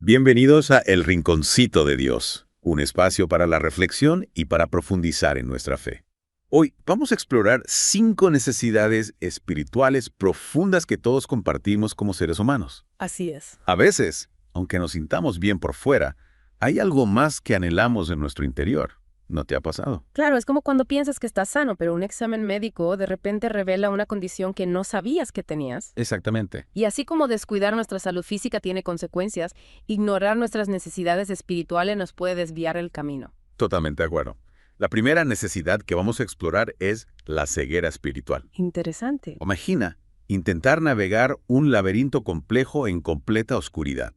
Bienvenidos a El Rinconcito de Dios, un espacio para la reflexión y para profundizar en nuestra fe. Hoy vamos a explorar 5 necesidades espirituales profundas que todos compartimos como seres humanos. Así es. A veces, aunque nos sintamos bien por fuera, hay algo más que anhelamos en nuestro interior. ¿No te ha pasado? Claro, es como cuando piensas que estás sano, pero un examen médico de repente revela una condición que no sabías que tenías. Exactamente. Y así como descuidar nuestra salud física tiene consecuencias, ignorar nuestras necesidades espirituales nos puede desviar el camino. Totalmente de acuerdo. La primera necesidad que vamos a explorar es la ceguera espiritual. Interesante. Imagina intentar navegar un laberinto complejo en completa oscuridad.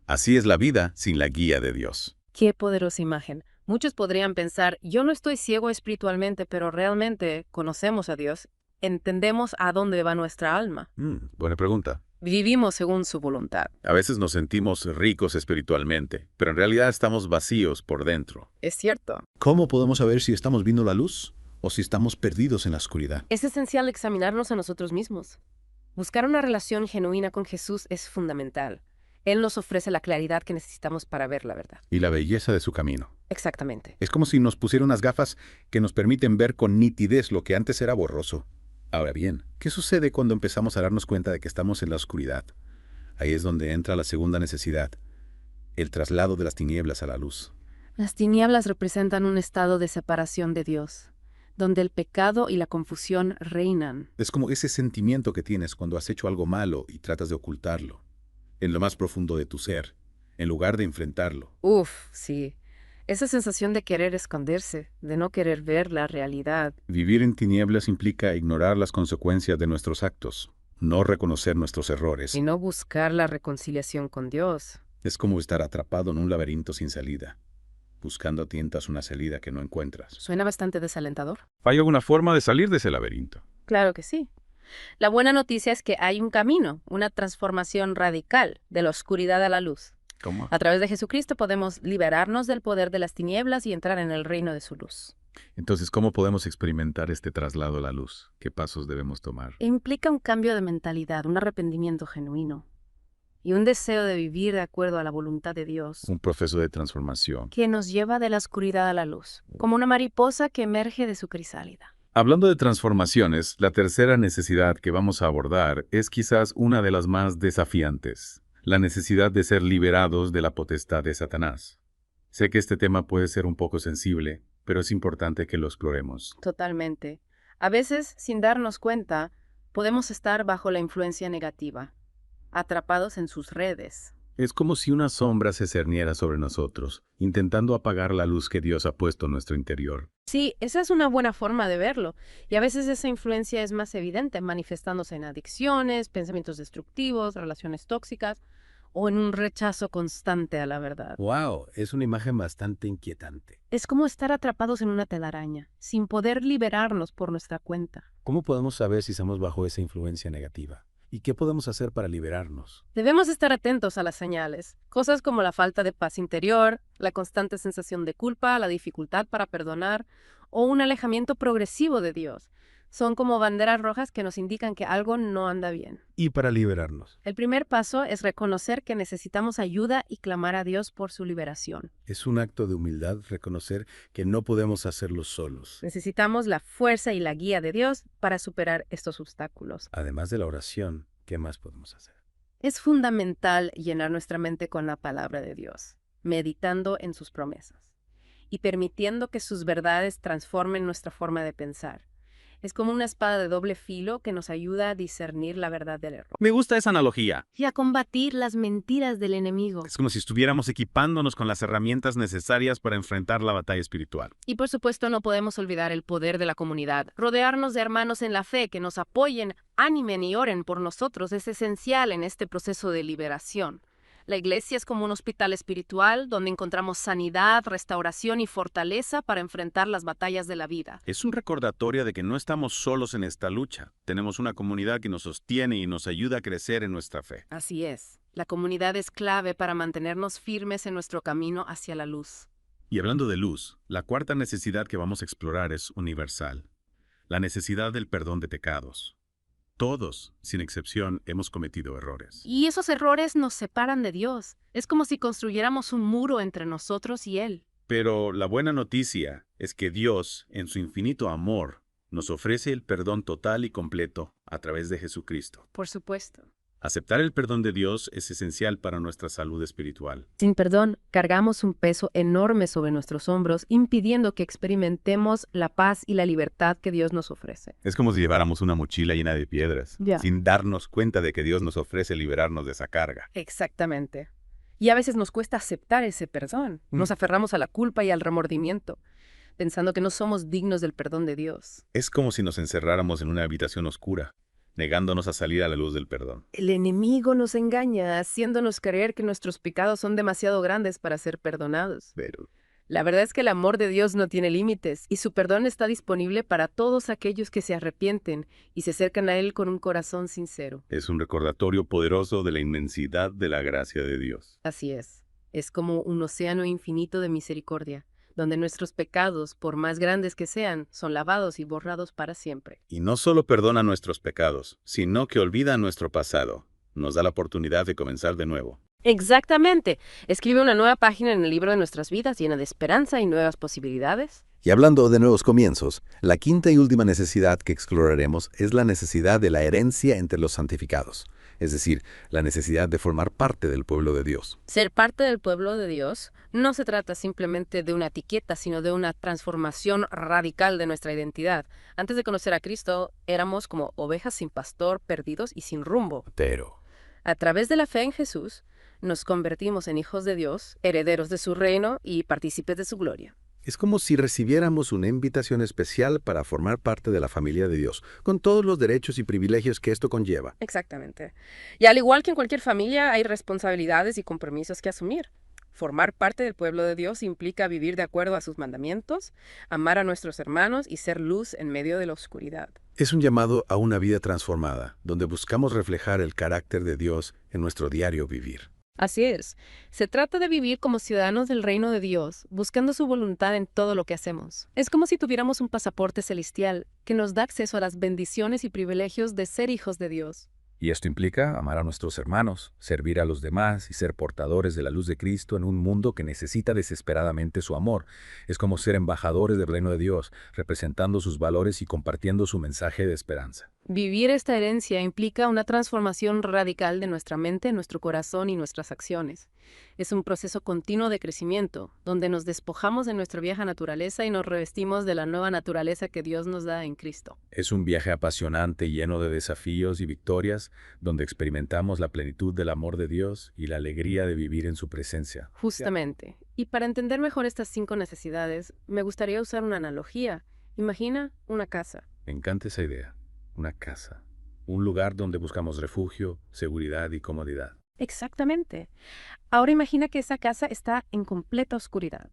Así es la vida sin la guía de Dios. Qué poderosa imagen. Muchos podrían pensar, yo no estoy ciego espiritualmente, pero realmente conocemos a Dios, entendemos a dónde va nuestra alma. Buena pregunta. Vivimos según su voluntad. A veces nos sentimos ricos espiritualmente, pero en realidad estamos vacíos por dentro. Es cierto. ¿Cómo podemos saber si estamos viendo la luz o si estamos perdidos en la oscuridad? Es esencial examinarnos a nosotros mismos. Buscar una relación genuina con Jesús es fundamental. Él nos ofrece la claridad que necesitamos para ver la verdad. Y la belleza de su camino. Exactamente. Es como si nos pusiera unas gafas que nos permiten ver con nitidez lo que antes era borroso. Ahora bien, ¿qué sucede cuando empezamos a darnos cuenta de que estamos en la oscuridad? Ahí es donde entra la segunda necesidad, el traslado de las tinieblas a la luz. Las tinieblas representan un estado de separación de Dios, donde el pecado y la confusión reinan. Es como ese sentimiento que tienes cuando has hecho algo malo y tratas de ocultarlo, en lo más profundo de tu ser, en lugar de enfrentarlo. Uf, sí. Esa sensación de querer esconderse, de no querer ver la realidad. Vivir en tinieblas implica ignorar las consecuencias de nuestros actos, no reconocer nuestros errores. Y no buscar la reconciliación con Dios. Es como estar atrapado en un laberinto sin salida, buscando a tientas una salida que no encuentras. Suena bastante desalentador. ¿Hay alguna forma de salir de ese laberinto? Claro que sí. La buena noticia es que hay un camino, una transformación radical de la oscuridad a la luz. ¿Cómo? A través de Jesucristo podemos liberarnos del poder de las tinieblas y entrar en el reino de su luz. Entonces, ¿cómo podemos experimentar este traslado a la luz? ¿Qué pasos debemos tomar? Implica un cambio de mentalidad, un arrepentimiento genuino y un deseo de vivir de acuerdo a la voluntad de Dios, Un proceso de transformación. que nos lleva de la oscuridad a la luz, como una mariposa que emerge de su crisálida. Hablando de transformaciones, la tercera necesidad que vamos a abordar es quizás una de las más desafiantes, la necesidad de ser liberados de la potestad de Satanás. Sé que este tema puede ser un poco sensible, pero es importante que lo exploremos. Totalmente. A veces, sin darnos cuenta, podemos estar bajo la influencia negativa, atrapados en sus redes. Es como si una sombra se cerniera sobre nosotros, intentando apagar la luz que Dios ha puesto en nuestro interior. Sí, esa es una buena forma de verlo. Y a veces esa influencia es más evidente, manifestándose en adicciones, pensamientos destructivos, relaciones tóxicas o en un rechazo constante a la verdad. ¡Wow! Es una imagen bastante inquietante. Es como estar atrapados en una telaraña, sin poder liberarnos por nuestra cuenta. ¿Cómo podemos saber si estamos bajo esa influencia negativa? ¿Y qué podemos hacer para liberarnos? Debemos estar atentos a las señales, cosas como la falta de paz interior, la constante sensación de culpa, la dificultad para perdonar o un alejamiento progresivo de Dios. Son como banderas rojas que nos indican que algo no anda bien. Y para liberarnos. El primer paso es reconocer que necesitamos ayuda y clamar a Dios por su liberación. Es un acto de humildad reconocer que no podemos hacerlo solos. Necesitamos la fuerza y la guía de Dios para superar estos obstáculos. Además de la oración, ¿qué más podemos hacer? Es fundamental llenar nuestra mente con la palabra de Dios, meditando en sus promesas y permitiendo que sus verdades transformen nuestra forma de pensar. Es como una espada de doble filo que nos ayuda a discernir la verdad del error Me gusta esa analogía. y a combatir las mentiras del enemigo. Es como si estuviéramos equipándonos con las herramientas necesarias para enfrentar la batalla espiritual. Y por supuesto no podemos olvidar el poder de la comunidad. Rodearnos de hermanos en la fe que nos apoyen, animen y oren por nosotros es esencial en este proceso de liberación. La iglesia es como un hospital espiritual donde encontramos sanidad, restauración y fortaleza para enfrentar las batallas de la vida. Es un recordatorio de que no estamos solos en esta lucha. Tenemos una comunidad que nos sostiene y nos ayuda a crecer en nuestra fe. Así es. La comunidad es clave para mantenernos firmes en nuestro camino hacia la luz. Y hablando de luz, la cuarta necesidad que vamos a explorar es universal, la necesidad del perdón de pecados. Todos, sin excepción, hemos cometido errores. Y esos errores nos separan de Dios. Es como si construyéramos un muro entre nosotros y Él. Pero la buena noticia es que Dios, en su infinito amor, nos ofrece el perdón total y completo a través de Jesucristo. Por supuesto. Aceptar el perdón de Dios es esencial para nuestra salud espiritual. Sin perdón, cargamos un peso enorme sobre nuestros hombros, impidiendo que experimentemos la paz y la libertad que Dios nos ofrece. Es como si lleváramos una mochila llena de piedras, Ya. sin darnos cuenta de que Dios nos ofrece liberarnos de esa carga. Exactamente. Y a veces nos cuesta aceptar ese perdón. Nos aferramos a la culpa y al remordimiento, pensando que no somos dignos del perdón de Dios. Es como si nos encerráramos en una habitación oscura, negándonos a salir a la luz del perdón. El enemigo nos engaña, haciéndonos creer que nuestros pecados son demasiado grandes para ser perdonados. Pero La verdad es que el amor de Dios no tiene límites y su perdón está disponible para todos aquellos que se arrepienten y se acercan a Él con un corazón sincero. es un recordatorio poderoso de la inmensidad de la gracia de Dios. Así es. Es como un océano infinito de misericordia, donde nuestros pecados, por más grandes que sean, son lavados y borrados para siempre. Y no solo perdona nuestros pecados, sino que olvida nuestro pasado. Nos da la oportunidad de comenzar de nuevo. Exactamente. Escribe una nueva página en el libro de nuestras vidas llena de esperanza y nuevas posibilidades. Y hablando de nuevos comienzos, la quinta y última necesidad que exploraremos es la necesidad de la herencia entre los santificados, es decir, la necesidad de formar parte del pueblo de Dios. Ser parte del pueblo de Dios no se trata simplemente de una etiqueta, sino de una transformación radical de nuestra identidad. Antes de conocer a Cristo, éramos como ovejas sin pastor, perdidos y sin rumbo. Pero A través de la fe en Jesús, nos convertimos en hijos de Dios, herederos de su reino y partícipes de su gloria. es como si recibiéramos una invitación especial para formar parte de la familia de Dios, con todos los derechos y privilegios que esto conlleva. Exactamente. Y al igual que en cualquier familia, hay responsabilidades y compromisos que asumir. Formar parte del pueblo de Dios implica vivir de acuerdo a sus mandamientos, amar a nuestros hermanos y ser luz en medio de la oscuridad. Es un llamado a una vida transformada, donde buscamos reflejar el carácter de Dios en nuestro diario vivir. Así es. Se trata de vivir como ciudadanos del reino de Dios, buscando su voluntad en todo lo que hacemos. Es como si tuviéramos un pasaporte celestial que nos da acceso a las bendiciones y privilegios de ser hijos de Dios. Y esto implica amar a nuestros hermanos, servir a los demás y ser portadores de la luz de Cristo en un mundo que necesita desesperadamente su amor. Es como ser embajadores del reino de Dios, representando sus valores y compartiendo su mensaje de esperanza. Vivir esta herencia implica una transformación radical de nuestra mente, nuestro corazón y nuestras acciones. Es un proceso continuo de crecimiento, donde nos despojamos de nuestra vieja naturaleza y nos revestimos de la nueva naturaleza que Dios nos da en Cristo. Es un viaje apasionante lleno de desafíos y victorias, donde experimentamos la plenitud del amor de Dios y la alegría de vivir en su presencia. Justamente. Y para entender mejor estas 5 necesidades, me gustaría usar una analogía. Imagina una casa. Me encanta esa idea. Una casa. Un lugar donde buscamos refugio, seguridad y comodidad. Exactamente. Ahora imagina que esa casa está en completa oscuridad,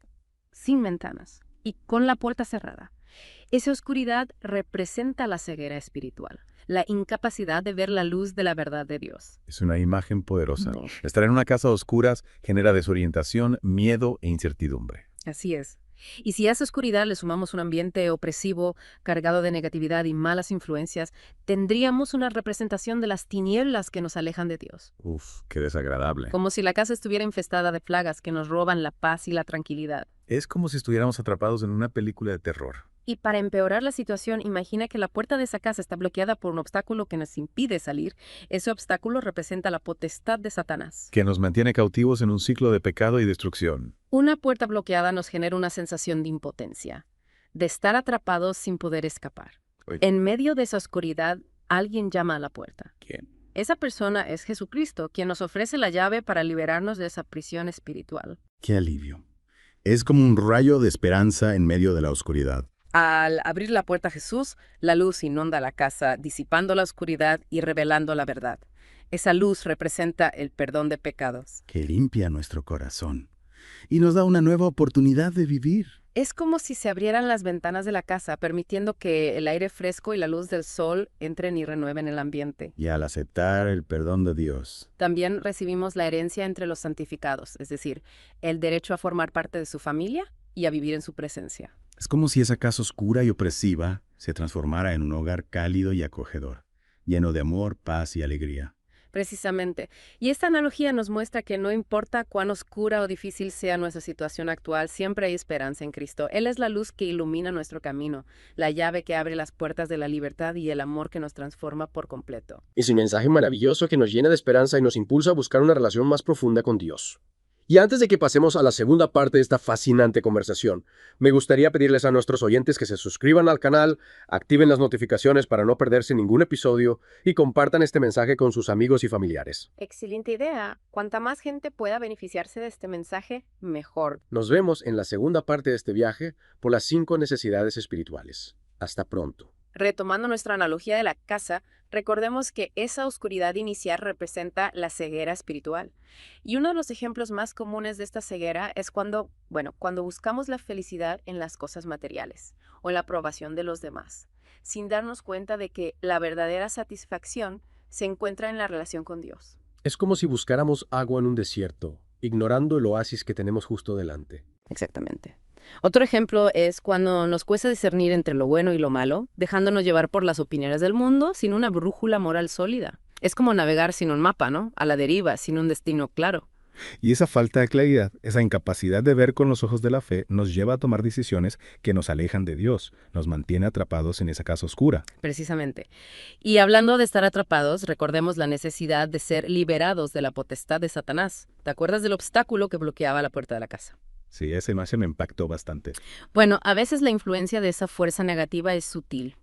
sin ventanas y con la puerta cerrada. Esa oscuridad representa la ceguera espiritual, la incapacidad de ver la luz de la verdad de Dios. Es una imagen poderosa. No. Estar en una casa a oscuras genera desorientación, miedo e incertidumbre. Así es. Y si a esa oscuridad le sumamos un ambiente opresivo, cargado de negatividad y malas influencias, tendríamos una representación de las tinieblas que nos alejan de Dios. Uf, qué desagradable. Como si la casa estuviera infestada de plagas que nos roban la paz y la tranquilidad. Es como si estuviéramos atrapados en una película de terror. Y para empeorar la situación, imagina que la puerta de esa casa está bloqueada por un obstáculo que nos impide salir. Ese obstáculo representa la potestad de Satanás. Que nos mantiene cautivos en un ciclo de pecado y destrucción. Una puerta bloqueada nos genera una sensación de impotencia, de estar atrapados sin poder escapar. Oye. En medio de esa oscuridad, alguien llama a la puerta. ¿Quién? Esa persona es Jesucristo, quien nos ofrece la llave para liberarnos de esa prisión espiritual. Qué alivio. Es como un rayo de esperanza en medio de la oscuridad. Al abrir la puerta a Jesús, la luz inunda la casa, disipando la oscuridad y revelando la verdad. Esa luz representa el perdón de pecados. Que limpia nuestro corazón y nos da una nueva oportunidad de vivir. Es como si se abrieran las ventanas de la casa, permitiendo que el aire fresco y la luz del sol entren y renueven el ambiente. Y al aceptar el perdón de Dios, También recibimos la herencia entre los santificados, es decir, el derecho a formar parte de su familia y a vivir en su presencia. es como si esa casa oscura y opresiva se transformara en un hogar cálido y acogedor, lleno de amor, paz y alegría. Precisamente. Y esta analogía nos muestra que no importa cuán oscura o difícil sea nuestra situación actual, siempre hay esperanza en Cristo. Él es la luz que ilumina nuestro camino, la llave que abre las puertas de la libertad y el amor que nos transforma por completo. Es un mensaje maravilloso que nos llena de esperanza y nos impulsa a buscar una relación más profunda con Dios. Y antes de que pasemos a la segunda parte de esta fascinante conversación, me gustaría pedirles a nuestros oyentes que se suscriban al canal, activen las notificaciones para no perderse ningún episodio y compartan este mensaje con sus amigos y familiares. Excelente idea. Cuanta más gente pueda beneficiarse de este mensaje, mejor. Nos vemos en la segunda parte de este viaje por las 5 necesidades espirituales. Hasta pronto. Retomando nuestra analogía de la casa, recordemos que esa oscuridad inicial representa la ceguera espiritual. Y uno de los ejemplos más comunes de esta ceguera es cuando buscamos la felicidad en las cosas materiales o en la aprobación de los demás, sin darnos cuenta de que la verdadera satisfacción se encuentra en la relación con Dios. Es como si buscáramos agua en un desierto, ignorando el oasis que tenemos justo delante. Exactamente. Otro ejemplo es cuando nos cuesta discernir entre lo bueno y lo malo, dejándonos llevar por las opiniones del mundo sin una brújula moral sólida. Es como navegar sin un mapa, ¿no? A la deriva, sin un destino claro. Y esa falta de claridad, esa incapacidad de ver con los ojos de la fe, nos lleva a tomar decisiones que nos alejan de Dios, nos mantiene atrapados en esa casa oscura. Precisamente. Y hablando de estar atrapados, recordemos la necesidad de ser liberados de la potestad de Satanás. ¿Te acuerdas del obstáculo que bloqueaba la puerta de la casa? Sí, esa imagen me impactó bastante. Bueno, a veces la influencia de esa fuerza negativa es sutil,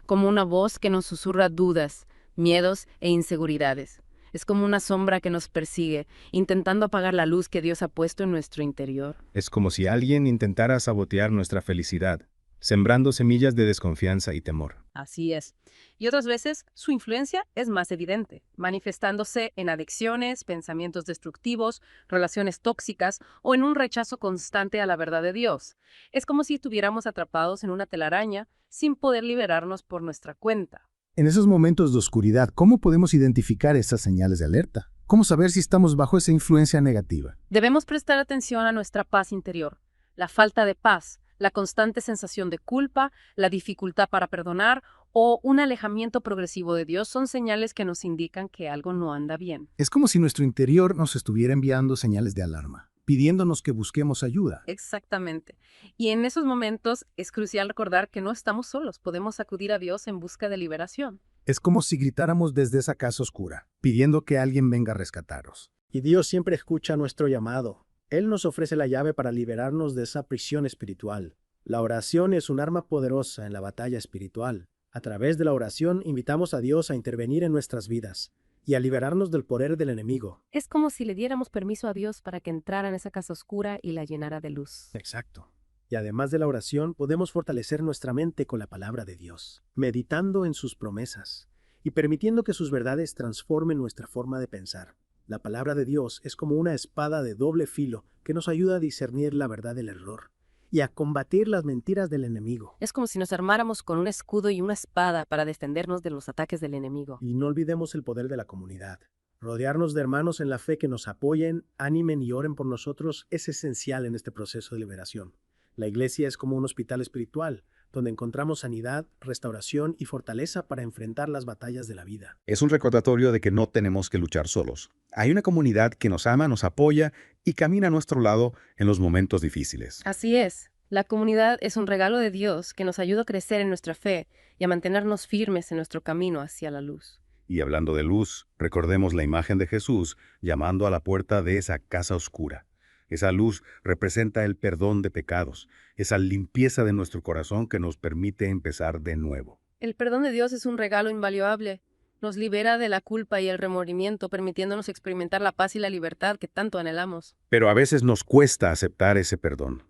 como una voz que nos susurra dudas, miedos e inseguridades. Es como una sombra que nos persigue, intentando apagar la luz que Dios ha puesto en nuestro interior. Es como si alguien intentara sabotear nuestra felicidad, sembrando semillas de desconfianza y temor. Así es. Y otras veces su influencia es más evidente, manifestándose en adicciones, pensamientos destructivos, relaciones tóxicas o en un rechazo constante a la verdad de Dios. Es como si estuviéramos atrapados en una telaraña sin poder liberarnos por nuestra cuenta. En esos momentos de oscuridad, ¿cómo podemos identificar esas señales de alerta? ¿Cómo saber si estamos bajo esa influencia negativa? Debemos prestar atención a nuestra paz interior, la falta de paz, la constante sensación de culpa, la dificultad para perdonar o un alejamiento progresivo de Dios son señales que nos indican que algo no anda bien. Es como si nuestro interior nos estuviera enviando señales de alarma, pidiéndonos que busquemos ayuda. Exactamente. Y en esos momentos es crucial recordar que no estamos solos, podemos acudir a Dios en busca de liberación. Es como si gritáramos desde esa casa oscura, pidiendo que alguien venga a rescatarnos. Y Dios siempre escucha nuestro llamado. Él nos ofrece la llave para liberarnos de esa prisión espiritual. La oración es un arma poderosa en la batalla espiritual. A través de la oración invitamos a Dios a intervenir en nuestras vidas y a liberarnos del poder del enemigo. Es como si le diéramos permiso a Dios para que entrara en esa casa oscura y la llenara de luz. Exacto. Y además de la oración, podemos fortalecer nuestra mente con la palabra de Dios, meditando en sus promesas y permitiendo que sus verdades transformen nuestra forma de pensar. La palabra de Dios es como una espada de doble filo que nos ayuda a discernir la verdad del error y a combatir las mentiras del enemigo. Es como si nos armáramos con un escudo y una espada para defendernos de los ataques del enemigo. Y no olvidemos el poder de la comunidad. Rodearnos de hermanos en la fe que nos apoyen, animen y oren por nosotros es esencial en este proceso de liberación. La iglesia es como un hospital espiritual, donde encontramos sanidad, restauración y fortaleza para enfrentar las batallas de la vida. Es un recordatorio de que no tenemos que luchar solos. Hay una comunidad que nos ama, nos apoya y camina a nuestro lado en los momentos difíciles. Así es. La comunidad es un regalo de Dios que nos ayuda a crecer en nuestra fe y a mantenernos firmes en nuestro camino hacia la luz. Y hablando de luz, recordemos la imagen de Jesús llamando a la puerta de esa casa oscura. Esa luz representa el perdón de pecados, esa limpieza de nuestro corazón que nos permite empezar de nuevo. El perdón de Dios es un regalo invaluable. Nos libera de la culpa y el remordimiento, permitiéndonos experimentar la paz y la libertad que tanto anhelamos. Pero a veces nos cuesta aceptar ese perdón.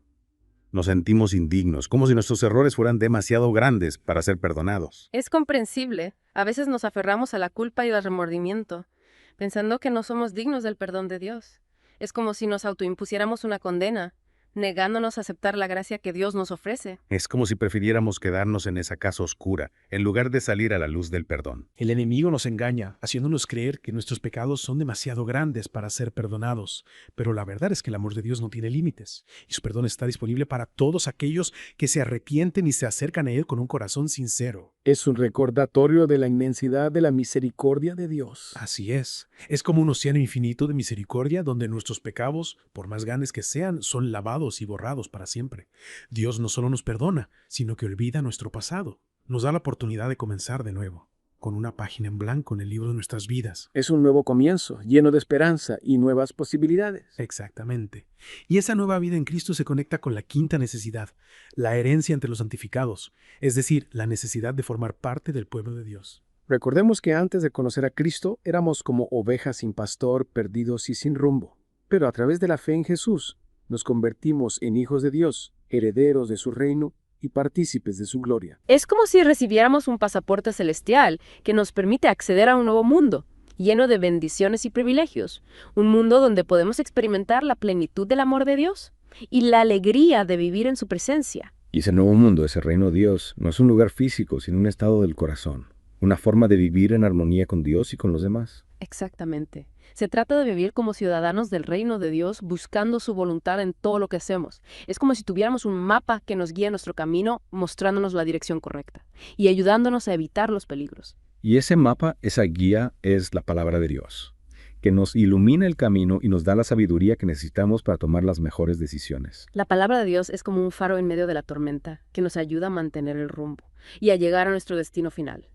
Nos sentimos indignos, como si nuestros errores fueran demasiado grandes para ser perdonados. Es comprensible. A veces nos aferramos a la culpa y al remordimiento, pensando que no somos dignos del perdón de Dios. Es como si nos autoimpusiéramos una condena, negándonos a aceptar la gracia que Dios nos ofrece. Es como si prefiriéramos quedarnos en esa casa oscura, en lugar de salir a la luz del perdón. El enemigo nos engaña, haciéndonos creer que nuestros pecados son demasiado grandes para ser perdonados. Pero la verdad es que el amor de Dios no tiene límites, y su perdón está disponible para todos aquellos que se arrepienten y se acercan a Él con un corazón sincero. Es un recordatorio de la inmensidad de la misericordia de Dios. Así es como un océano infinito de misericordia donde nuestros pecados, por más grandes que sean, son lavados y borrados para siempre. Dios no solo nos perdona, sino que olvida nuestro pasado. Nos da la oportunidad de comenzar de nuevo, con una página en blanco en el libro de nuestras vidas. Es un nuevo comienzo, lleno de esperanza y nuevas posibilidades. Exactamente. Y esa nueva vida en Cristo se conecta con la quinta necesidad, la herencia entre los santificados, es decir, la necesidad de formar parte del pueblo de Dios. Recordemos que antes de conocer a Cristo éramos como ovejas sin pastor, perdidos y sin rumbo. Pero a través de la fe en Jesús, nos convertimos en hijos de Dios, herederos de su reino y partícipes de su gloria. Es como si recibiéramos un pasaporte celestial que nos permite acceder a un nuevo mundo, lleno de bendiciones y privilegios. Un mundo donde podemos experimentar la plenitud del amor de Dios y la alegría de vivir en su presencia. Y ese nuevo mundo, ese reino de Dios, no es un lugar físico, sino un estado del corazón. Una forma de vivir en armonía con Dios y con los demás. Exactamente. Se trata de vivir como ciudadanos del reino de Dios, buscando su voluntad en todo lo que hacemos. Es como si tuviéramos un mapa que nos guía en nuestro camino, mostrándonos la dirección correcta y ayudándonos a evitar los peligros. Y ese mapa, esa guía, es la palabra de Dios, que nos ilumina el camino y nos da la sabiduría que necesitamos para tomar las mejores decisiones. La palabra de Dios es como un faro en medio de la tormenta, que nos ayuda a mantener el rumbo y a llegar a nuestro destino final.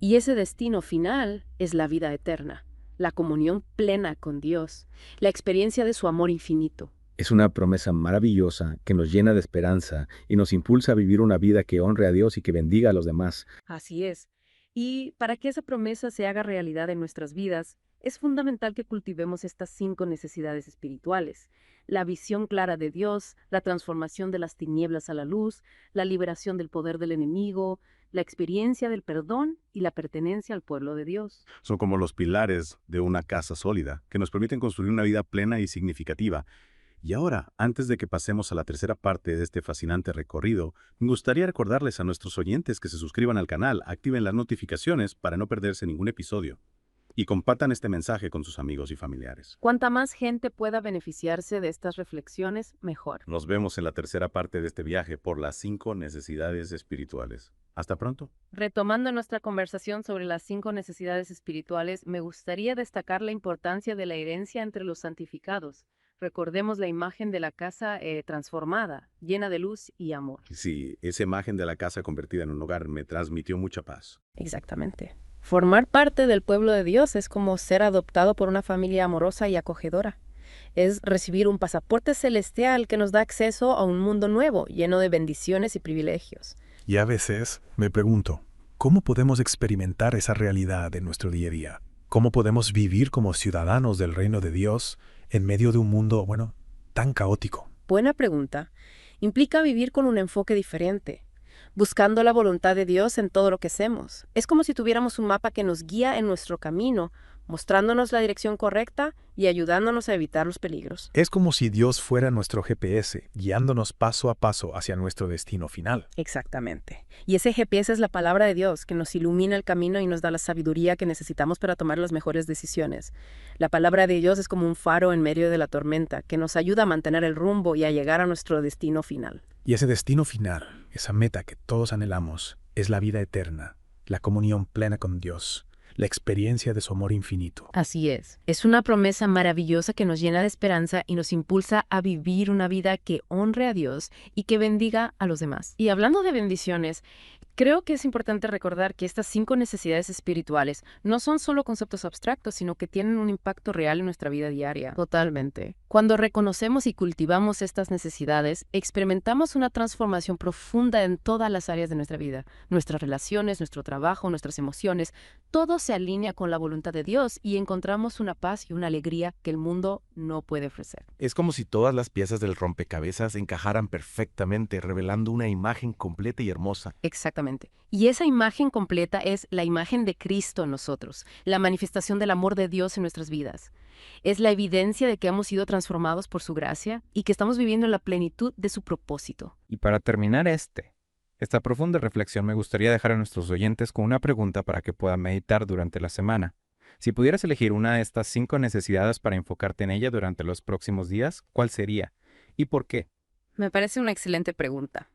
Y ese destino final es la vida eterna, la comunión plena con Dios, la experiencia de su amor infinito. Es una promesa maravillosa que nos llena de esperanza y nos impulsa a vivir una vida que honre a Dios y que bendiga a los demás. Así es. Y para que esa promesa se haga realidad en nuestras vidas, es fundamental que cultivemos estas 5 necesidades espirituales: la visión clara de Dios, la transformación de las tinieblas a la luz, la liberación del poder del enemigo, la experiencia del perdón y la pertenencia al pueblo de Dios. Son como los pilares de una casa sólida, que nos permiten construir una vida plena y significativa. Y ahora, antes de que pasemos a la tercera parte de este fascinante recorrido, me gustaría recordarles a nuestros oyentes que se suscriban al canal, activen las notificaciones para no perderse ningún episodio, y compartan este mensaje con sus amigos y familiares. Cuanta más gente pueda beneficiarse de estas reflexiones, mejor. Nos vemos en la tercera parte de este viaje por las 5 necesidades espirituales. Hasta pronto. Retomando nuestra conversación sobre las 5 necesidades espirituales, me gustaría destacar la importancia de la herencia entre los santificados. Recordemos la imagen de la casa transformada, llena de luz y amor. Sí, esa imagen de la casa convertida en un hogar me transmitió mucha paz. Exactamente. Formar parte del pueblo de Dios es como ser adoptado por una familia amorosa y acogedora. Es recibir un pasaporte celestial que nos da acceso a un mundo nuevo, lleno de bendiciones y privilegios. Y a veces me pregunto, ¿cómo podemos experimentar esa realidad en nuestro día a día? ¿Cómo podemos vivir como ciudadanos del reino de Dios en medio de un mundo, tan caótico? Buena pregunta. Implica vivir con un enfoque diferente, buscando la voluntad de Dios en todo lo que hacemos. Es como si tuviéramos un mapa que nos guía en nuestro camino, mostrándonos la dirección correcta y ayudándonos a evitar los peligros. Es como si Dios fuera nuestro GPS, guiándonos paso a paso hacia nuestro destino final. Exactamente. Y ese GPS es la palabra de Dios, que nos ilumina el camino y nos da la sabiduría que necesitamos para tomar las mejores decisiones. La palabra de Dios es como un faro en medio de la tormenta, que nos ayuda a mantener el rumbo y a llegar a nuestro destino final. Y ese destino final, esa meta que todos anhelamos, es la vida eterna, la comunión plena con Dios, la experiencia de su amor infinito. Así es. Es una promesa maravillosa que nos llena de esperanza y nos impulsa a vivir una vida que honre a Dios y que bendiga a los demás. Y hablando de bendiciones, creo que es importante recordar que estas 5 necesidades espirituales no son solo conceptos abstractos, sino que tienen un impacto real en nuestra vida diaria. Totalmente. Cuando reconocemos y cultivamos estas necesidades, experimentamos una transformación profunda en todas las áreas de nuestra vida. Nuestras relaciones, nuestro trabajo, nuestras emociones, todo se alinea con la voluntad de Dios y encontramos una paz y una alegría que el mundo no puede ofrecer. Es como si todas las piezas del rompecabezas encajaran perfectamente, revelando una imagen completa y hermosa. Exactamente. Exactamente. Y esa imagen completa es la imagen de Cristo en nosotros, la manifestación del amor de Dios en nuestras vidas. Es la evidencia de que hemos sido transformados por su gracia y que estamos viviendo en la plenitud de su propósito. Y para terminar esta profunda reflexión me gustaría dejar a nuestros oyentes con una pregunta para que puedan meditar durante la semana. Si pudieras elegir una de estas 5 necesidades para enfocarte en ella durante los próximos días, ¿cuál sería? ¿Y por qué? Me parece una excelente pregunta.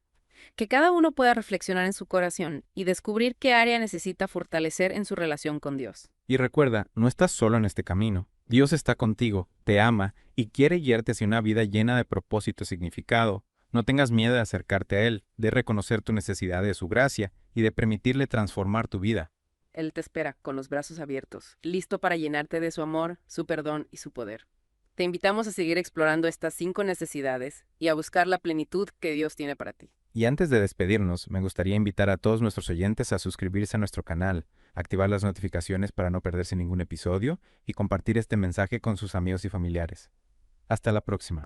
Que cada uno pueda reflexionar en su corazón y descubrir qué área necesita fortalecer en su relación con Dios. Y recuerda, no estás solo en este camino. Dios está contigo, te ama y quiere guiarte hacia una vida llena de propósito y significado. No tengas miedo de acercarte a Él, de reconocer tu necesidad de su gracia y de permitirle transformar tu vida. Él te espera con los brazos abiertos, listo para llenarte de su amor, su perdón y su poder. Te invitamos a seguir explorando estas 5 necesidades y a buscar la plenitud que Dios tiene para ti. Y antes de despedirnos, me gustaría invitar a todos nuestros oyentes a suscribirse a nuestro canal, activar las notificaciones para no perderse ningún episodio y compartir este mensaje con sus amigos y familiares. Hasta la próxima.